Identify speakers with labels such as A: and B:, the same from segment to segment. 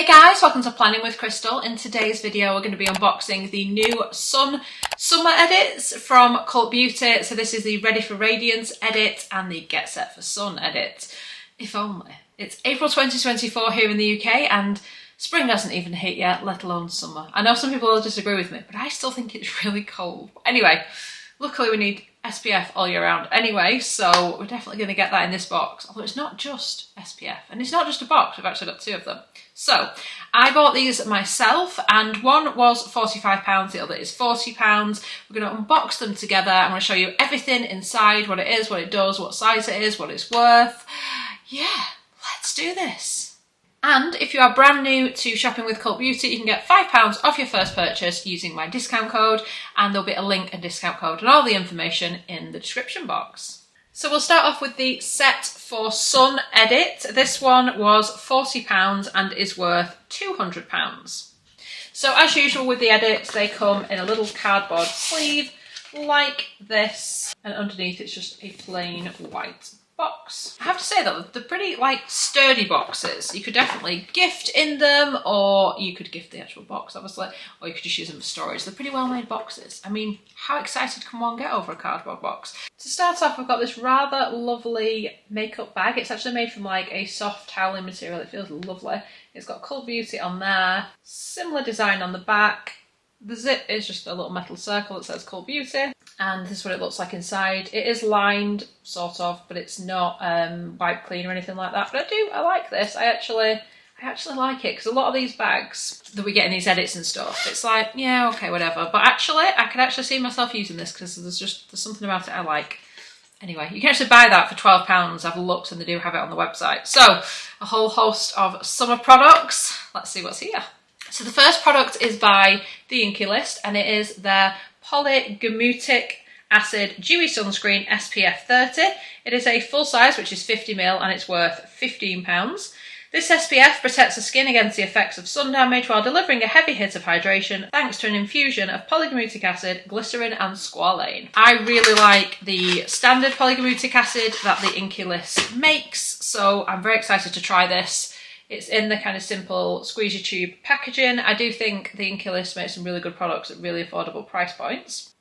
A: Hey guys, welcome to Planning with Crystal. In today's video we're going to be unboxing the new summer edits from Cult Beauty. So this is the Ready for Radiance edit and the Get Set for Sun edit. If only. It's April 2024 here in the UK and spring hasn't even hit yet, let alone summer. I know some people will disagree with me, but I still think it's really cold. Anyway, luckily we need SPF all year round anyway, so we're definitely going to get that in this box. Although it's not just SPF, and it's not just a box, we've actually got two of them. So, I bought these myself, and one was £45, the other is £40. We're going to unbox them together. I'm going to show you everything inside, what it is, what it does, what size it is, what it's worth. Yeah, let's do this. And if you are brand new to shopping with Cult Beauty, you can get £5 off your first purchase using my discount code, and there'll be a link and discount code and all the information in the description box. So we'll start off with the Set for Sun edit. This one was £40 and is worth £200. So as usual with the edits, they come in a little cardboard sleeve like this, and underneath it's just a plain white box. I have to say though, they're pretty like sturdy boxes. You could definitely gift in them, or you could gift the actual box obviously, or you could just use them for storage. They're pretty well made boxes. I mean, how excited can one get over a cardboard box? To start off, we've got this rather lovely makeup bag. It's actually made from like a soft toweling material. It feels lovely. It's got Cult Beauty on there, similar design on the back. The zip is just a little metal circle that says Cult Beauty, and this is what it looks like inside. It is lined, sort of, but it's not wipe clean or anything like that. But I like this. I actually like it, because a lot of these bags that we get in these edits and stuff, it's like, yeah, okay, whatever. But actually, I could actually see myself using this, because there's something about it I like. Anyway, you can actually buy that for £12. I've looked and they do have it on the website. So, a whole host of summer products. Let's see what's here. So the first product is by the Inky List, and it is their Polyglutamate Acid Dewy Sunscreen SPF 30. It is a full size, which is 50ml, and it's worth £15. This SPF protects the skin against the effects of sun damage while delivering a heavy hit of hydration thanks to an infusion of polyglutamate acid, glycerin and squalane. I really like the standard polyglutamate acid that the Inky List makes, so I'm very excited to try this. It's in the kind of simple squeeze your tube packaging. I do think the Inky List makes some really good products at really affordable price points.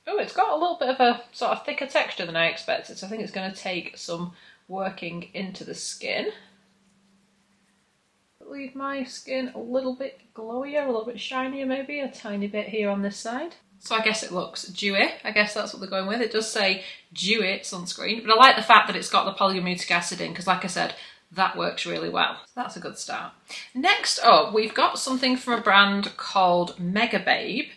A: Oh, it's got a little bit of a sort of thicker texture than I expected, so I think it's going to take some working into the skin. Leave my skin a little bit glowier, a little bit shinier maybe, a tiny bit here on this side. So I guess it looks dewy. I guess that's what they're going with. It does say dewy sunscreen, but I like the fact that it's got the polyglutamate acid in, because like I said, that works really well. So that's a good start. Next up, we've got something from a brand called Megababe,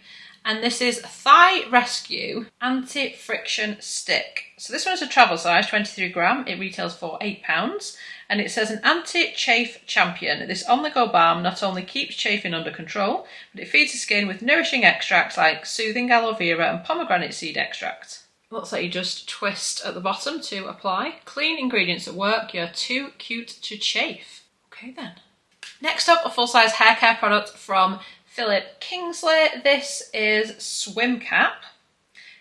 A: and this is Thigh Rescue Anti-Friction Stick. So this one is a travel size, 23 gram. It retails for £8. And it says an anti-chafe champion. This on-the-go balm not only keeps chafing under control, but it feeds the skin with nourishing extracts like soothing aloe vera and pomegranate seed extract. Looks like you just twist at the bottom to apply. Clean ingredients at work, you're too cute to chafe. Okay then. Next up, a full-size hair care product from Philip Kingsley. This is Swim Cap.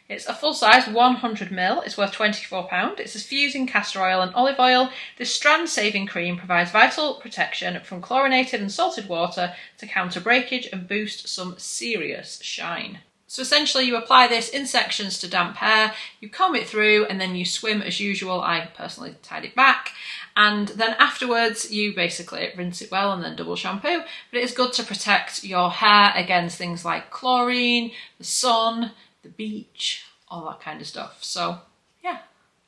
A: It's a full size 100ml, it's worth £24. It's a fusing castor oil and olive oil. This strand saving cream provides vital protection from chlorinated and salted water to counter breakage and boost some serious shine. So essentially you apply this in sections to damp hair, you comb it through and then you swim as usual. I personally tied it back. And then afterwards you basically rinse it well and then double shampoo. But it is good to protect your hair against things like chlorine, the sun, the beach, all that kind of stuff. So yeah,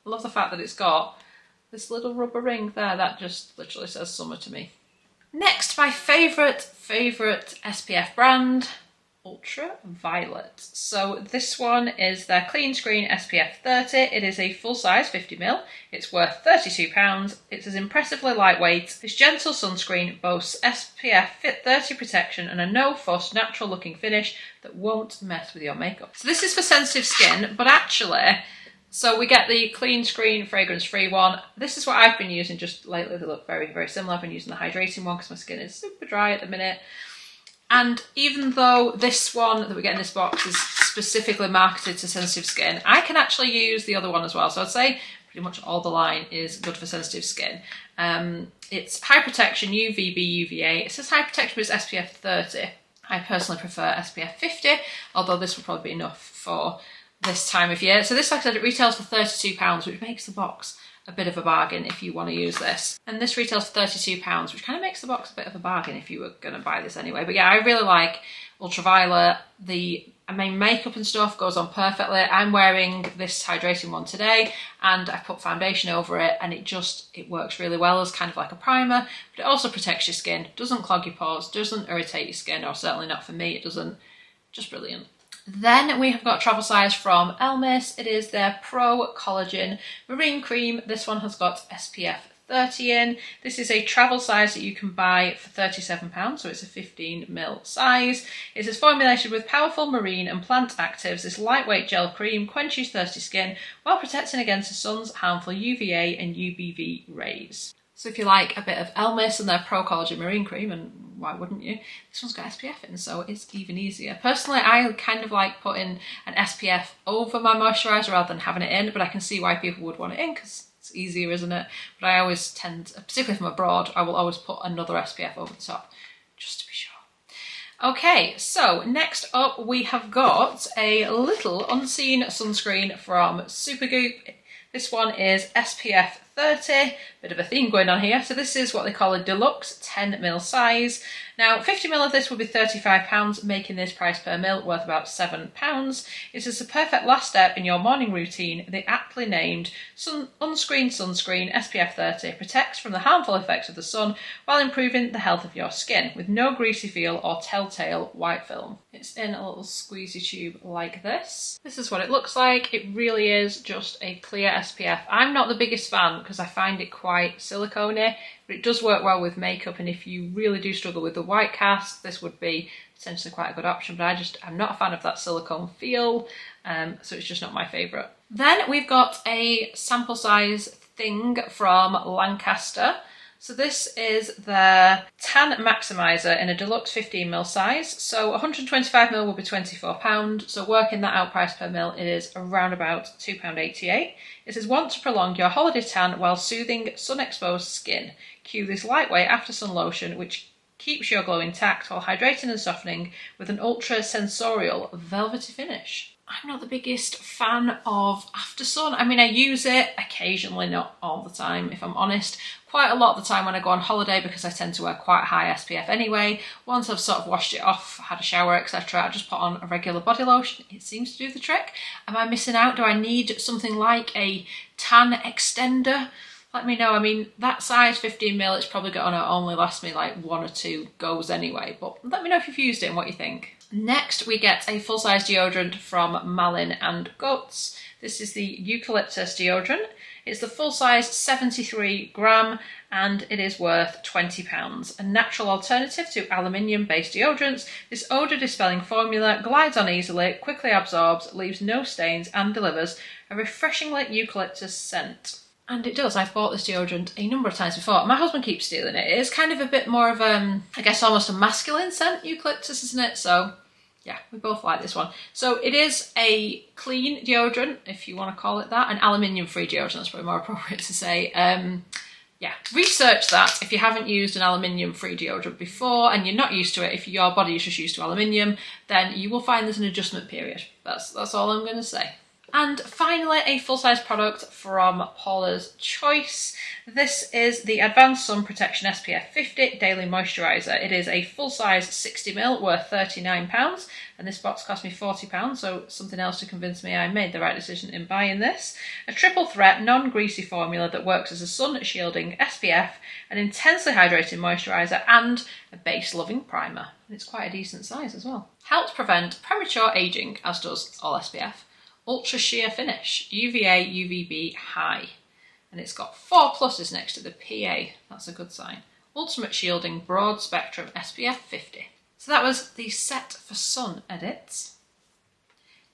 A: I love the fact that it's got this little rubber ring there that just literally says summer to me. Next, my favourite SPF brand, Ultraviolet. So this one is their Clean Screen SPF 30. It is a full size 50ml. It's worth £32. It's as impressively lightweight. This gentle sunscreen boasts SPF 30 protection and a no-fuss natural looking finish that won't mess with your makeup. So this is for sensitive skin, but actually, so we get the Clean Screen fragrance free one. This is what I've been using just lately. They look very similar. I've been using the Hydrating one because my skin is super dry at the minute. And even though this one that we get in this box is specifically marketed to sensitive skin, I can actually use the other one as well. So I'd say pretty much all the line is good for sensitive skin. It's high protection, UVB, UVA. It says high protection, but it's SPF 30. I personally prefer SPF 50, although this will probably be enough for this time of year. So this, like I said, it retails for £32, which makes the box a bit of a bargain if you want to use this. And this retails for £32, which kind of makes the box a bit of a bargain if you were going to buy this anyway. But yeah, I really like Ultraviolet. The main makeup and stuff goes on perfectly. I'm wearing this hydrating one today, and I put foundation over it, and it works really well as kind of like a primer, but it also protects your skin, doesn't clog your pores, doesn't irritate your skin, or certainly not for me, it doesn't. Just brilliant. Then we have got a travel size from Elmis. It is their Pro Collagen Marine Cream. This one has got SPF 30 in. This is a travel size that you can buy for £37, so it's a 15ml size. It is formulated with powerful marine and plant actives. This lightweight gel cream quenches thirsty skin while protecting against the sun's harmful UVA and UVB rays. So if you like a bit of Elmis and their Pro Collagen Marine Cream, and why wouldn't you? This one's got SPF in, so it's even easier. Personally, I kind of like putting an SPF over my moisturiser rather than having it in, but I can see why people would want it in because it's easier, isn't it? But I always tend, particularly if I'm abroad, I will always put another SPF over the top, just to be sure. Okay, so next up we have got a little unseen sunscreen from Supergoop. This one is SPF 30, bit of a theme going on here. So this is what they call a deluxe 10ml size. Now 50ml of this would be £35, making this price per ml worth about £7. It is the perfect last step in your morning routine. The aptly named Unscreen Sunscreen SPF 30 protects from the harmful effects of the sun while improving the health of your skin with no greasy feel or telltale white film. It's in a little squeezy tube like this. This is what it looks like. It really is just a clear SPF. I'm not the biggest fan because I find it quite silicone-y, but it does work well with makeup, and if you really do struggle with the white cast, this would be potentially quite a good option, but I'm not a fan of that silicone feel, so it's just not my favourite. Then we've got a sample size thing from Lancaster. So this is the Tan Maximizer in a deluxe 15ml size. So 125ml will be £24. So working that out price per ml, it is around about £2.88. It says, want to prolong your holiday tan while soothing sun-exposed skin. Cue this lightweight after-sun lotion, which keeps your glow intact while hydrating and softening with an ultra-sensorial velvety finish. I'm not the biggest fan of after sun. I mean, I use it occasionally, not all the time, if I'm honest. Quite a lot of the time when I go on holiday, because I tend to wear quite high SPF anyway. Once I've sort of washed it off, had a shower, etc., I just put on a regular body lotion. It seems to do the trick. Am I missing out? Do I need something like a tan extender? Let me know. I mean, that size 15ml, it's probably going to only last me like 1 or 2 goes anyway, but let me know if you've used it and what you think. Next, we get a full-size deodorant from Malin GS. This is the eucalyptus deodorant. It's the full-size 73 gram, and it is worth £20. A natural alternative to aluminium-based deodorants, this odour-dispelling formula glides on easily, quickly absorbs, leaves no stains, and delivers a refreshingly eucalyptus scent. And it does. I've bought this deodorant a number of times before. My husband keeps stealing it. It is kind of a bit more of I guess almost a masculine scent, eucalyptus, isn't it? So yeah, we both like this one. So it is a clean deodorant, if you want to call it that. An aluminium-free deodorant, that's probably more appropriate to say. Yeah, research that if you haven't used an aluminium-free deodorant before and you're not used to it. If your body is just used to aluminium, then you will find there's an adjustment period. That's all I'm going to say. And finally, a full-size product from Paulas Choice. This is the Advanced Sun Protection SPF 50 Daily Moisturiser. It is a full-size 60ml worth £39, and this box cost me £40, so something else to convince me I made the right decision in buying this. A triple threat, non-greasy formula that works as a sun-shielding SPF, an intensely hydrating moisturiser, and a base-loving primer. And it's quite a decent size as well. Helps prevent premature ageing, as does all SPF. Ultra sheer finish, UVA, UVB high. And it's got 4 pluses next to the PA, that's a good sign. Ultimate shielding, broad spectrum, SPF 50. So that was the Set for Sun edits.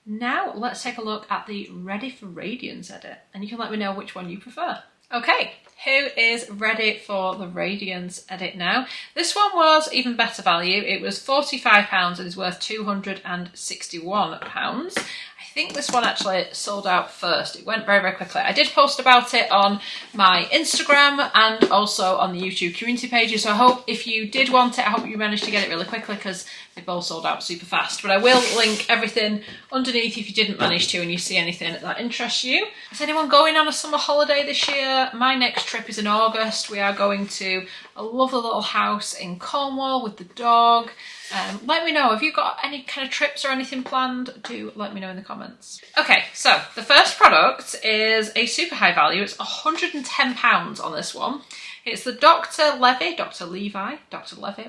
A: Now let's take a look at the Ready for Radiance edit, and you can let me know which one you prefer. Okay, who is ready for the Radiance edit now? This one was even better value. It was £45 and is worth £261. I think this one actually sold out first. It went very, very quickly. I did post about it on my Instagram and also on the YouTube community pages. So I hope if you did want it, I hope you managed to get it really quickly because they both sold out super fast. But I will link everything underneath if you didn't manage to and you see anything that interests you. Is anyone going on a summer holiday this year? My next trip is in August. We are going to a lovely little house in Cornwall with the dog. Let me know, have you got any kind of trips or anything planned? Do let me know in the comments. Okay, so the first product is a super high value. It's £110 on this one. It's the Dr. Levi,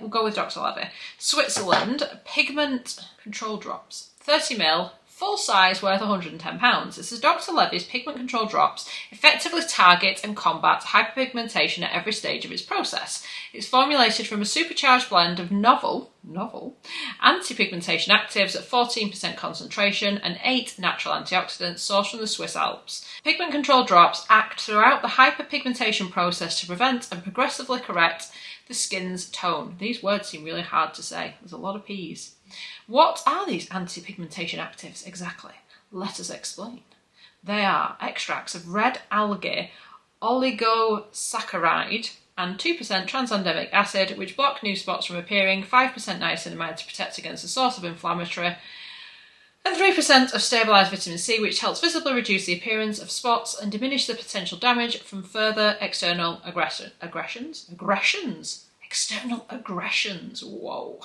A: we'll go with Dr. Levi, Switzerland Pigment Control Drops, 30ml, full size, worth £110. This is Dr. Levi's Pigment Control Drops effectively target and combat hyperpigmentation at every stage of its process. It's formulated from a supercharged blend of novel anti-pigmentation actives at 14% concentration and 8 natural antioxidants sourced from the Swiss Alps. Pigment Control Drops act throughout the hyperpigmentation process to prevent and progressively correct the skin's tone. These words seem really hard to say. There's a lot of P's. What are these anti-pigmentation actives exactly? Let us explain. They are extracts of red algae oligosaccharide and 2% tranexamic acid, which block new spots from appearing, 5% niacinamide to protect against the source of inflammatory, and 3% of stabilised vitamin C, which helps visibly reduce the appearance of spots and diminish the potential damage from further external aggressions. External aggressions, whoa.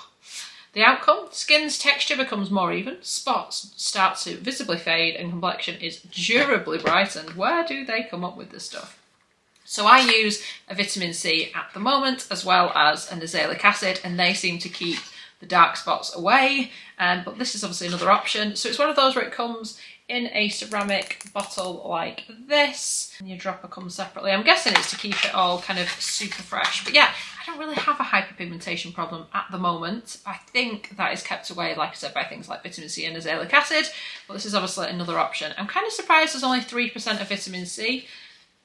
A: The outcome, skin's texture becomes more even, spots start to visibly fade, and complexion is durably brightened. Where do they come up with this stuff? So I use a vitamin C at the moment, as well as an azelaic acid, and they seem to keep the dark spots away. But this is obviously another option. So it's one of those where it comes in a ceramic bottle like this, and your dropper comes separately. I'm guessing it's to keep it all kind of super fresh. But yeah, I don't really have a hyperpigmentation problem at the moment. I think that is kept away, like I said, by things like vitamin C and azelaic acid, but this is obviously another option. I'm kind of surprised there's only 3% of vitamin C,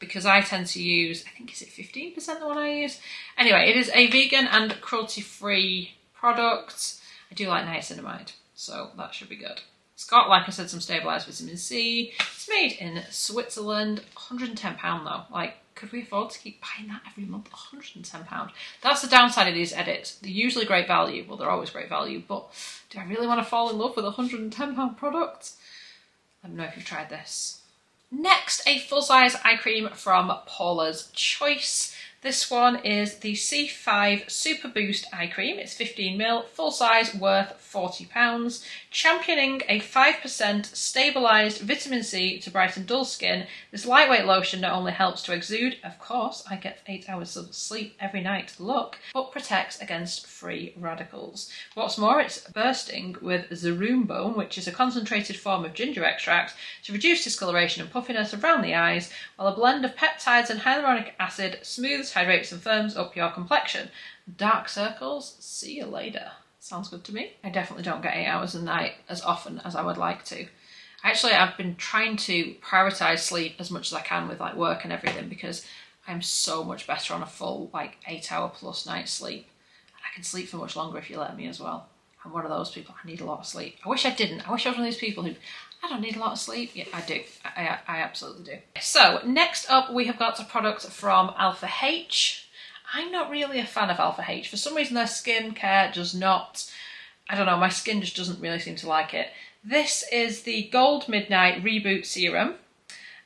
A: because I tend to use, I think, is it 15% the one I use? Anyway, it is a vegan and cruelty-free product. I do like niacinamide, so that should be good. It's got, like I said, some stabilised vitamin C. It's made in Switzerland. £110 though. Like, could we afford to keep buying that every month? £110. That's the downside of these edits. They're usually great value. Well, they're always great value, but do I really want to fall in love with a £110 product? Let me know if you've tried this. Next, a full-size eye cream from Paulas Choice. This one is the C5 Super Boost Eye Cream. It's 15ml, full size, worth £40. Championing a 5% stabilised vitamin C to brighten dull skin, this lightweight lotion not only helps to exude, of course, I get 8 hours of sleep every night, look, but protects against free radicals. What's more, it's bursting with Serum, which is a concentrated form of ginger extract to reduce discoloration and puffiness around the eyes, while a blend of peptides and hyaluronic acid smooths, hydrates and firms up your complexion. Dark circles, see you later. Sounds good to me. I definitely don't get 8 hours a night as often as I would like to. Actually, I've been trying to prioritise sleep as much as I can with like work and everything, because I'm so much better on a full like 8 hour plus night sleep. And I can sleep for much longer if you let me as well. I'm one of those people, I need a lot of sleep. I wish I didn't. I wish I was one of these people who, I don't need a lot of sleep. Yeah, I do. I absolutely do. So next up, we have got a product from Alpha H. I'm not really a fan of Alpha H. For some reason, their skincare does not, I don't know, my skin just doesn't really seem to like it. This is the Gold Midnight Reboot Serum.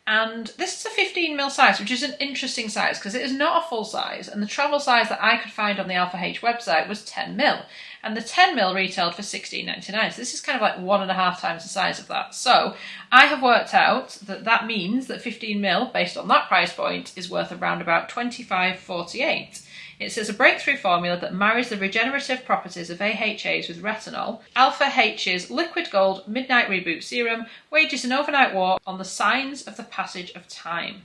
A: And this is a 15ml size, which is an interesting size because it is not a full size. And the travel size that I could find on the Alpha H website was 10ml. And the 10ml retailed for £16.99. So this is kind of like 1.5 times the size of that. So I have worked out that that means that 15ml, based on that price point, is worth around about £25.48. It says a breakthrough formula that marries the regenerative properties of AHAs with retinol. Alpha H's Liquid Gold Midnight Reboot Serum wages an overnight war on the signs of the passage of time.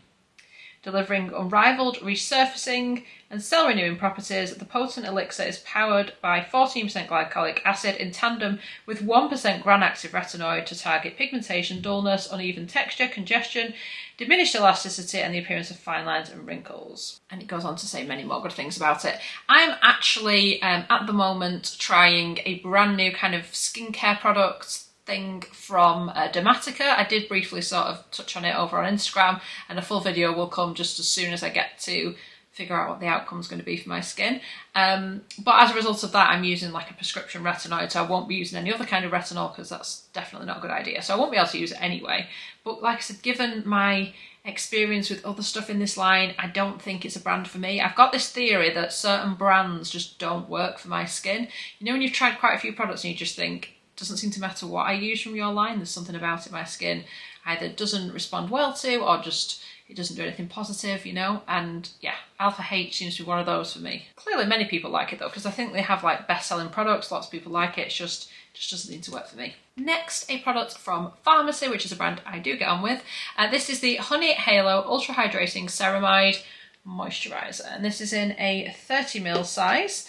A: Delivering unrivaled resurfacing and cell renewing properties, the potent elixir is powered by 14% glycolic acid in tandem with 1% gram-active retinoid to target pigmentation, dullness, uneven texture, congestion, diminished elasticity and the appearance of fine lines and wrinkles. And it goes on to say many more good things about it. I'm actually at the moment trying a brand new kind of skincare product thing from Dermatica. I did briefly sort of touch on it over on Instagram, and a full video will come just as soon as I get to figure out what the outcome is going to be for my skin. But as a result of that, I'm using like a prescription retinoid, so I won't be using any other kind of retinol because that's definitely not a good idea. So I won't be able to use it anyway. But like I said, given my experience with other stuff in this line, I don't think it's a brand for me. I've got this theory that certain brands just don't work for my skin. You know when you've tried quite a few products and you just think, it doesn't seem to matter what I use from your line, there's something about it my skin either doesn't respond well to, or just it doesn't do anything positive, you know? And yeah, Alpha H seems to be one of those for me. Clearly many people like it though, because I think they have like best-selling products, lots of people like it, it just doesn't seem to work for me. Next, a product from Pharmacy, which is a brand I do get on with. This is the Honey Halo Ultra Hydrating Ceramide Moisturiser, and this is in a 30ml size.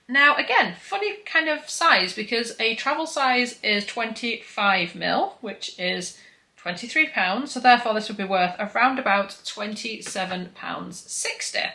A: Now again, funny kind of size, because a travel size is 25ml, which is £23, so therefore this would be worth around about £27.60.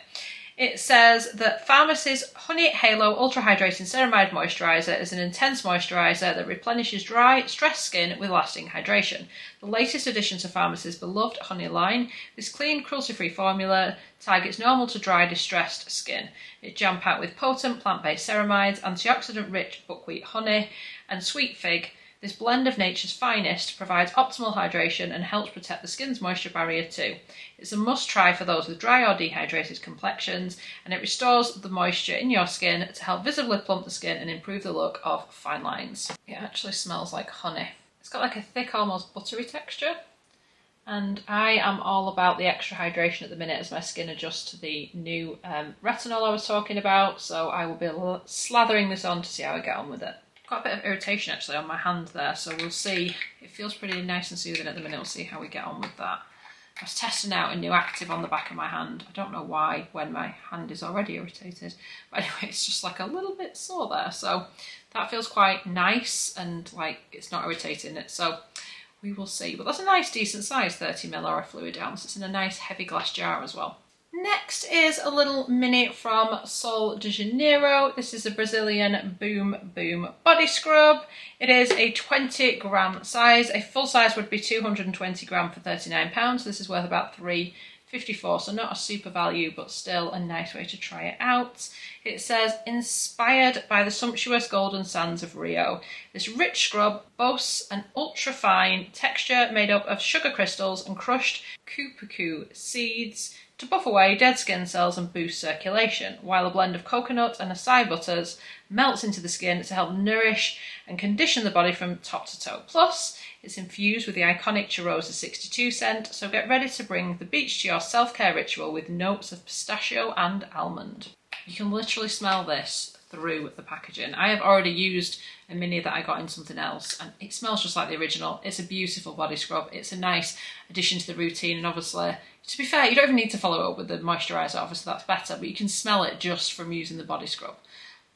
A: It says that Pharmacy's Honey Halo Ultra Hydrating Ceramide Moisturiser is an intense moisturiser that replenishes dry, stressed skin with lasting hydration. The latest addition to Pharmacy's beloved Honey line, this clean, cruelty-free formula targets normal to dry, distressed skin. It's jam-packed with potent plant-based ceramides, antioxidant-rich buckwheat honey, and sweet fig. This blend of nature's finest provides optimal hydration and helps protect the skin's moisture barrier too. It's a must-try for those with dry or dehydrated complexions, and it restores the moisture in your skin to help visibly plump the skin and improve the look of fine lines. It actually smells like honey. It's got like a thick, almost buttery texture, and I am all about the extra hydration at the minute as my skin adjusts to the new retinol I was talking about, so I will be slathering this on to see how I get on with it. Got a bit of irritation actually on my hand there, so we'll see. It feels pretty nice and soothing at the minute. We'll see how we get on with that. I was testing out a new active on the back of my hand. I don't know why when my hand is already irritated, but anyway, it's just like a little bit sore there, so that feels quite nice and like it's not irritating it, so we will see. But that's a nice decent size 30ml or a fluid ounce. It's in a nice heavy glass jar as well. Next is a little mini from Sol de Janeiro. This is a Brazilian Boom Boom Body Scrub. It is a 20g size. A full size would be 220g for £39. This is worth about £3.54, so not a super value, but still a nice way to try it out. It says, inspired by the sumptuous golden sands of Rio, this rich scrub boasts an ultra-fine texture made up of sugar crystals and crushed cupucu seeds to buff away dead skin cells and boost circulation, while a blend of coconut and acai butters melts into the skin to help nourish and condition the body from top to toe. Plus, it's infused with the iconic Cheirosa 62 scent, so get ready to bring the beach to your self-care ritual with notes of pistachio and almond. You can literally smell this through the packaging. I have already used a mini that I got in something else, and it smells just like the original. It's a beautiful body scrub. It's a nice addition to the routine, and obviously, to be fair, you don't even need to follow it up with the moisturiser, obviously that's better, but you can smell it just from using the body scrub.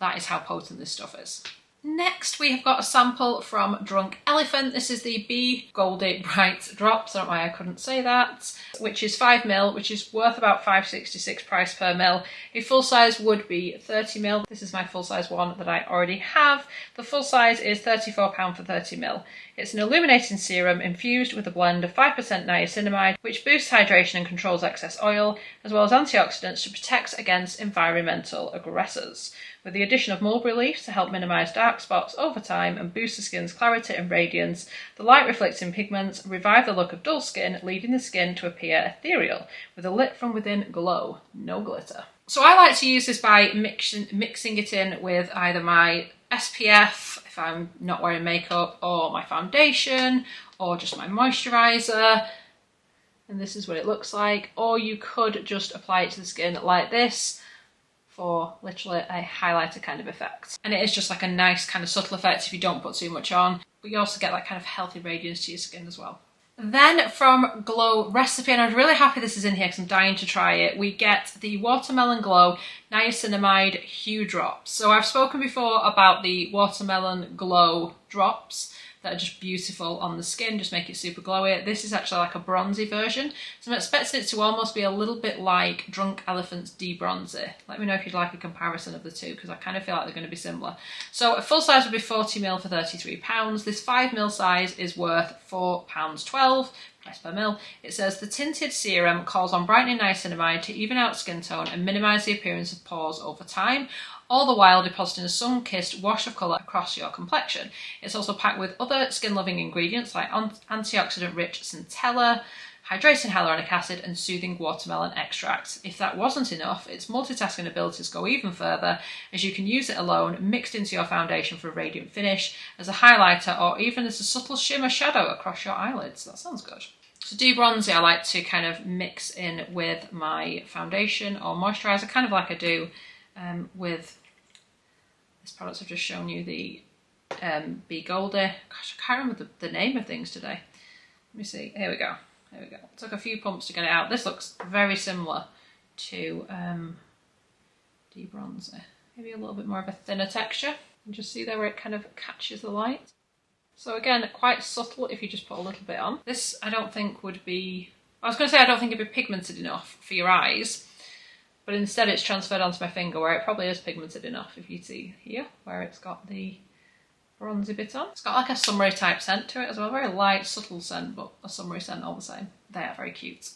A: That is how potent this stuff is. Next, we have got a sample from Drunk Elephant. This is the Be Goldie Bright Drops, I don't know why I couldn't say that, which is 5ml, which is worth about £5.66 price per ml. A full size would be 30ml. This is my full size one that I already have. The full size is £34 for 30ml. It's an illuminating serum infused with a blend of 5% niacinamide, which boosts hydration and controls excess oil, as well as antioxidants to protect against environmental aggressors. With the addition of mulberry leaves to help minimise dark spots over time and boost the skin's clarity and radiance, the light reflecting pigments revive the look of dull skin, leading the skin to appear ethereal, with a lit from within glow, no glitter. So I like to use this by mixing it in with either my SPF, if I'm not wearing makeup, or my foundation, or just my moisturiser. And this is what it looks like. Or you could just apply it to the skin like this, for literally a highlighter kind of effect. And it is just like a nice kind of subtle effect if you don't put too much on, but you also get that kind of healthy radiance to your skin as well. Then from Glow Recipe, and I'm really happy this is in here because I'm dying to try it, we get the Watermelon Glow Niacinamide Hue Drops. So I've spoken before about the Watermelon Glow Drops that are just beautiful on the skin, just make it super glowy. This is actually like a bronzy version, so I'm expecting it to almost be a little bit like Drunk Elephant's D-Bronzer. Let me know if you'd like a comparison of the two, because I kind of feel like they're going to be similar. So a full size would be 40ml for £33. This 5ml size is worth £4.12. Price per mil. It says the tinted serum calls on brightening niacinamide to even out skin tone and minimise the appearance of pores over time, all the while depositing a sun-kissed wash of colour across your complexion. It's also packed with other skin-loving ingredients like antioxidant-rich centella, hydrating hyaluronic acid and soothing watermelon extract. If that wasn't enough, its multitasking abilities go even further, as you can use it alone, mixed into your foundation for a radiant finish, as a highlighter, or even as a subtle shimmer shadow across your eyelids. That sounds good. So de-bronzy I like to kind of mix in with my foundation or moisturiser, kind of like I do with this product I've just shown you, the Be Goldie. Gosh, I can't remember the name of things today. Let me see. Here we go. There we go. It took a few pumps to get it out. This looks very similar to de-bronzer. Maybe a little bit more of a thinner texture. You just see there where it kind of catches the light. So again, quite subtle if you just put a little bit on. This I don't think would be... I was going to say I don't think it'd be pigmented enough for your eyes, but instead it's transferred onto my finger where it probably is pigmented enough, if you see here, where it's got the bronzy bit on. It's got like a summery type scent to it as well, very light, subtle scent, but a summery scent all the same. They are very cute.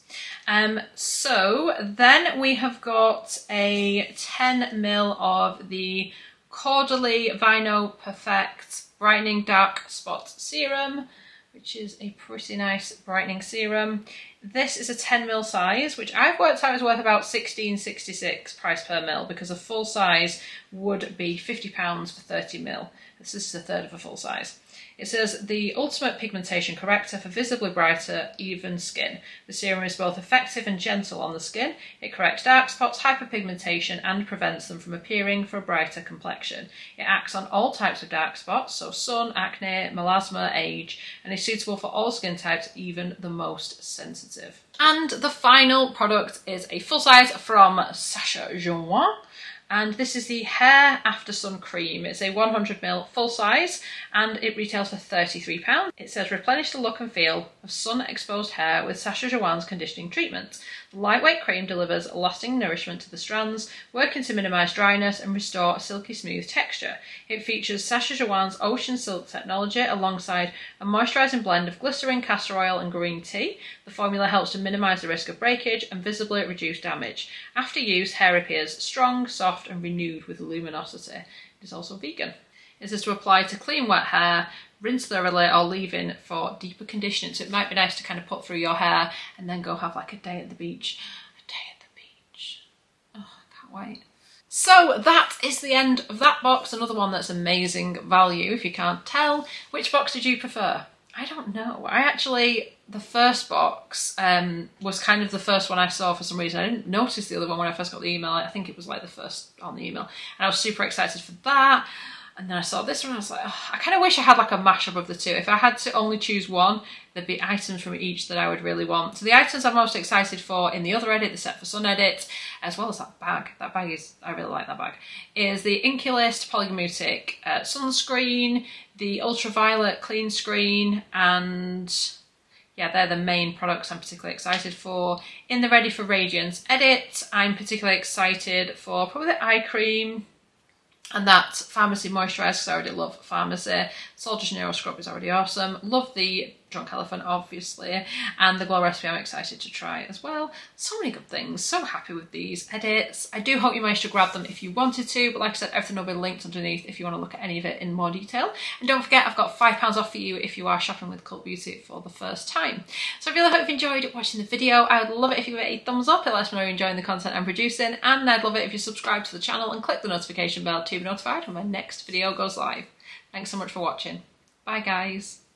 A: So then we have got a 10ml of the Caudalie Vino Perfect Brightening Dark Spot Serum, which is a pretty nice brightening serum. This is a 10ml size, which I've worked out is worth about £16.66 price per mil, because a full size would be £50 for 30ml. This is a third of a full size. It says the ultimate pigmentation corrector for visibly brighter, even skin. The serum is both effective and gentle on the skin. It corrects dark spots, hyperpigmentation, and prevents them from appearing for a brighter complexion. It acts on all types of dark spots, so sun, acne, melasma, age, and is suitable for all skin types, even the most sensitive. And the final product is a full size from Sasha. And this is the Hair After Sun Cream. It's a 100ml full size and it retails for £33. It says replenish the look and feel of sun exposed hair with Sasha Joanne's conditioning treatment. The lightweight cream delivers lasting nourishment to the strands, working to minimise dryness and restore a silky smooth texture. It features Sasha Joanne's Ocean Silk technology alongside a moisturising blend of glycerin, castor oil and green tea. The formula helps to minimise the risk of breakage and visibly reduce damage. After use, hair appears strong, soft and renewed with luminosity. It is also vegan. It says to apply to clean wet hair, rinse thoroughly or leave in for deeper conditioning. So it might be nice to kind of put through your hair and then go have like a day at the beach. A day at the beach. Oh, I can't wait. So that is the end of that box. Another one that's amazing value if you can't tell. Which box did you prefer? I don't know. The first box was kind of the first one I saw for some reason. I didn't notice the other one when I first got the email. I think it was like the first on the email. And I was super excited for that. And then I saw this one and I was like, oh, I kind of wish I had like a mashup of the two. If I had to only choose one, there'd be items from each that I would really want. So the items I'm most excited for in the other edit, the Set for Sun edit, as well as that bag. That bag is, I really like that bag, is the Inky List Polygamutic Sunscreen, the Ultraviolet Clean Screen, and yeah, they're the main products I'm particularly excited for. In the Ready for Radiance edit, I'm particularly excited for probably the eye cream, and that Pharmacy Moisturiser, because I already love Pharmacy. Sol de Janeiro Scrub is already awesome. Love the Drunk Elephant, obviously. And the Glow Recipe I'm excited to try as well. So many good things. So happy with these edits. I do hope you managed to grab them if you wanted to. But like I said, everything will be linked underneath if you want to look at any of it in more detail. And don't forget, I've got £5 off for you if you are shopping with Cult Beauty for the first time. So I really hope you enjoyed watching the video. I would love it if you give it a thumbs up. It lets me know you're enjoying the content I'm producing. And I'd love it if you subscribe to the channel and click the notification bell to be notified when my next video goes live. Thanks so much for watching. Bye guys.